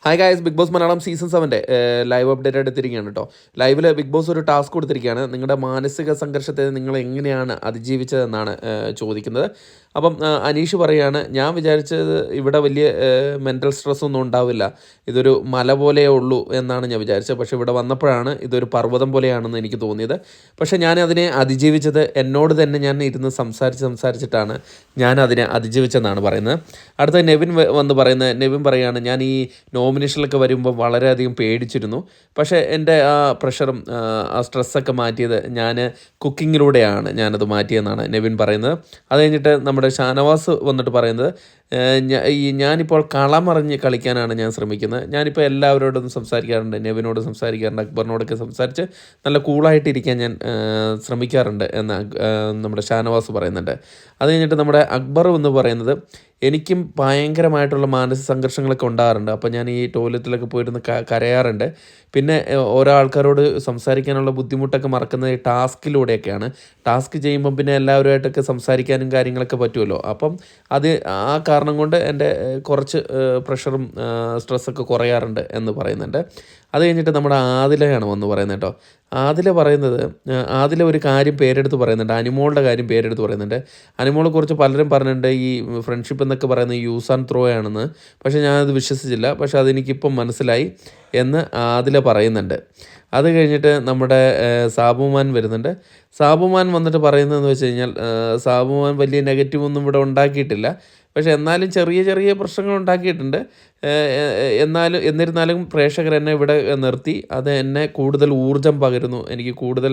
Hi guys, Bigg Boss Malayalam season 7 live update എടുത്തിരിക്കുകയാണ് കേട്ടോ. ലൈവിൽ ബിഗ് ബോസ് ഒരു ടാസ്ക് കൊടുത്തിരിക്കുകയാണ്. നിങ്ങളുടെ മാനസിക സംഘർഷത്തെ നിങ്ങൾ എങ്ങനെയാണ് അതിജീവിച്ചതെന്നാണ് ചോദിക്കുന്നത്. അപ്പം അനീഷ് പറയുകയാണ്, ഞാൻ വിചാരിച്ചത് ഇവിടെ വലിയ മെൻ്റൽ സ്ട്രെസ്സൊന്നും ഉണ്ടാവില്ല, ഇതൊരു മല പോലെയേ ഉള്ളൂ എന്നാണ് ഞാൻ വിചാരിച്ചത്. പക്ഷേ ഇവിടെ വന്നപ്പോഴാണ് ഇതൊരു പർവ്വതം പോലെയാണെന്ന് എനിക്ക് തോന്നിയത്. പക്ഷേ ഞാൻ അതിനെ അതിജീവിച്ചത് എന്നോട് തന്നെ ഞാൻ ഇരുന്ന് സംസാരിച്ചിട്ടാണ് ഞാൻ അതിനെ അതിജീവിച്ചെന്നാണ് പറയുന്നത്. അടുത്ത നെവിൻ വന്ന് പറയുന്നത്, നെവിൻ പറയുകയാണ്, ഞാൻ ഈ നോമിനേഷനിലൊക്കെ വരുമ്പോൾ വളരെയധികം പേടിച്ചിരുന്നു. പക്ഷേ എൻ്റെ ആ പ്രഷറും ആ സ്ട്രെസ്സൊക്കെ മാറ്റിയത് ഞാൻ കുക്കിങ്ങിലൂടെയാണ് ഞാനത് മാറ്റിയെന്നാണ് നെവിൻ പറയുന്നത്. അത് കഴിഞ്ഞിട്ട് നമ്മുടെ ഷാനവാസ് വന്നിട്ട് പറയുന്നത്, ഞാനിപ്പോൾ കളമറിഞ്ഞ് കളിക്കാനാണ് ഞാൻ ശ്രമിക്കുന്നത്. ഞാനിപ്പോൾ എല്ലാവരോടും സംസാരിക്കാറുണ്ട്, നെവിനോട് സംസാരിക്കാറുണ്ട്, അക്ബറിനോടൊക്കെ സംസാരിച്ച് നല്ല കൂളായിട്ടിരിക്കാൻ ഞാൻ ശ്രമിക്കാറുണ്ട് എന്ന് നമ്മുടെ ഷാനവാസ് പറയുന്നുണ്ട്. അത് കഴിഞ്ഞിട്ട് നമ്മുടെ അക്ബർ എന്ന് പറയുന്നത്, എനിക്കും ഭയങ്കരമായിട്ടുള്ള മാനസിക സംഘർഷങ്ങളൊക്കെ ഉണ്ടാകാറുണ്ട്. അപ്പോൾ ഞാൻ ഈ ടോയ്ലറ്റിലൊക്കെ പോയിരുന്ന് കരയാറുണ്ട്. പിന്നെ ഓരോ ആൾക്കാരോട് സംസാരിക്കാനുള്ള ബുദ്ധിമുട്ടൊക്കെ മറക്കുന്നത് ഈ ടാസ്കിലൂടെയൊക്കെയാണ്. ടാസ്ക് ചെയ്യുമ്പം പിന്നെ എല്ലാവരുമായിട്ടൊക്കെ സംസാരിക്കാനും കാര്യങ്ങളൊക്കെ പറ്റുമല്ലോ. അപ്പം അത് ആ കാരണം കൊണ്ട് എൻ്റെ കുറച്ച് പ്രഷറും സ്ട്രെസ്സൊക്കെ കുറയാറുണ്ട് എന്ന് പറയുന്നുണ്ട്. അത് കഴിഞ്ഞിട്ട് നമ്മുടെ ആദിലയാണ് വന്ന് പറയുന്നത് കേട്ടോ. ആദില പറയുന്നത്, ആദില ഒരു കാര്യം പേരെടുത്ത് പറയുന്നുണ്ട്, അനിമോളുടെ കാര്യം പേരെടുത്ത് പറയുന്നുണ്ട്. അനിമോളെ കുറിച്ച് പലരും പറഞ്ഞിട്ടുണ്ട് ഈ ഫ്രണ്ട്ഷിപ്പ് എന്നൊക്കെ പറയുന്നത് യൂസ് ആൻഡ് ത്രോ ആണെന്ന്. പക്ഷേ ഞാനത് വിശ്വസിച്ചില്ല. പക്ഷേ അതെനിക്കിപ്പം മനസ്സിലായി എന്ന് ആദില പറയുന്നുണ്ട്. അത് കഴിഞ്ഞിട്ട് നമ്മുടെ സാബുമാൻ വരുന്നുണ്ട്. സാബുമാൻ വന്നിട്ട് പറയുന്നതെന്ന് വെച്ച് കഴിഞ്ഞാൽ, സാബുമാൻ വലിയ നെഗറ്റീവൊന്നും ഇവിടെ ഉണ്ടാക്കിയിട്ടില്ല. പക്ഷേ എന്നാലും ചെറിയ ചെറിയ പ്രശ്നങ്ങൾ ഉണ്ടാക്കിയിട്ടുണ്ട്. എന്നിരുന്നാലും പ്രേക്ഷകർ എന്നെ ഇവിടെ നിർത്തി. അത് എന്നെ കൂടുതൽ ഊർജ്ജം പകരുന്നു. എനിക്ക് കൂടുതൽ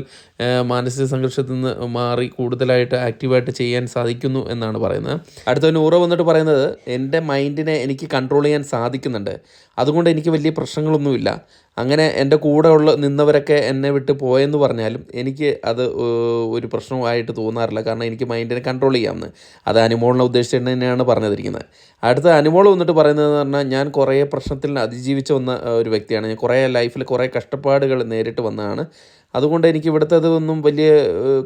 മാനസിക സംഘർഷത്തിൽ നിന്ന് മാറി കൂടുതലായിട്ട് ആക്റ്റീവായിട്ട് ചെയ്യാൻ സാധിക്കുന്നു എന്നാണ് പറയുന്നത്. അടുത്ത നൂറ വന്നിട്ട് പറയുന്നത്, എൻ്റെ മൈൻഡിനെ എനിക്ക് കൺട്രോൾ ചെയ്യാൻ സാധിക്കുന്നുണ്ട്, അതുകൊണ്ട് എനിക്ക് വലിയ പ്രശ്നങ്ങളൊന്നുമില്ല. അങ്ങനെ എൻ്റെ കൂടെ നിന്നവരൊക്കെ എന്നെ വിട്ട് പോയെന്ന് പറഞ്ഞാലും എനിക്ക് അത് ഒരു പ്രശ്നമായിട്ട് തോന്നാറില്ല, കാരണം എനിക്ക് മൈൻഡിനെ കൺട്രോൾ ചെയ്യാമെന്ന്. അത് അനിമോളിനെ ഉദ്ദേശിച്ചിട്ട് തന്നെയാണ് പറഞ്ഞിരിക്കുന്നത്. അടുത്ത അനിമോൾ വന്നിട്ട് പറയുന്നതെന്ന് പറഞ്ഞാൽ, ഞാൻ കുറേ പ്രശ്നത്തിൽ അതിജീവിച്ച് വന്ന ഒരു വ്യക്തിയാണ്. ഞാൻ കുറേ ലൈഫിൽ കുറേ കഷ്ടപ്പാടുകൾ നേരിട്ട് വന്നതാണ്. അതുകൊണ്ട് എനിക്ക് ഇവിടുത്തേതൊന്നും വലിയ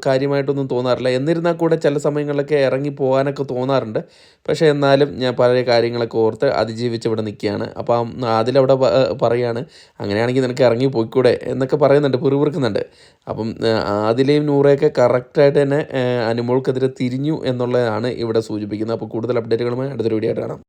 കാര്യമായിട്ടൊന്നും തോന്നാറില്ല. എന്നിരുന്നാൽ കൂടെ ചില സമയങ്ങളിലൊക്കെ ഇറങ്ങി പോകാനൊക്കെ തോന്നാറുണ്ട്. പക്ഷേ എന്നാലും ഞാൻ പല കാര്യങ്ങളൊക്കെ ഓർത്ത് അതിജീവിച്ച് ഇവിടെ നിൽക്കുകയാണ്. അപ്പം അതിലവിടെ പറയുകയാണ്, അങ്ങനെയാണെങ്കിൽ നിനക്ക് ഇറങ്ങി പോയിക്കൂടെ എന്നൊക്കെ പറയുന്നുണ്ട്, പിറുപിറുക്കുന്നുണ്ട്. അപ്പം ആദിലയും നൂറയൊക്കെ കറക്റ്റായിട്ട് തന്നെ അനിമോൾക്കെതിരെ തിരിഞ്ഞു എന്നുള്ളതാണ് ഇവിടെ സൂചിപ്പിക്കുന്നത്. അപ്പോൾ കൂടുതൽ അപ്ഡേറ്റുകളുമായി അടുത്തൊരു വീഡിയോ ആയിട്ട് കാണാം.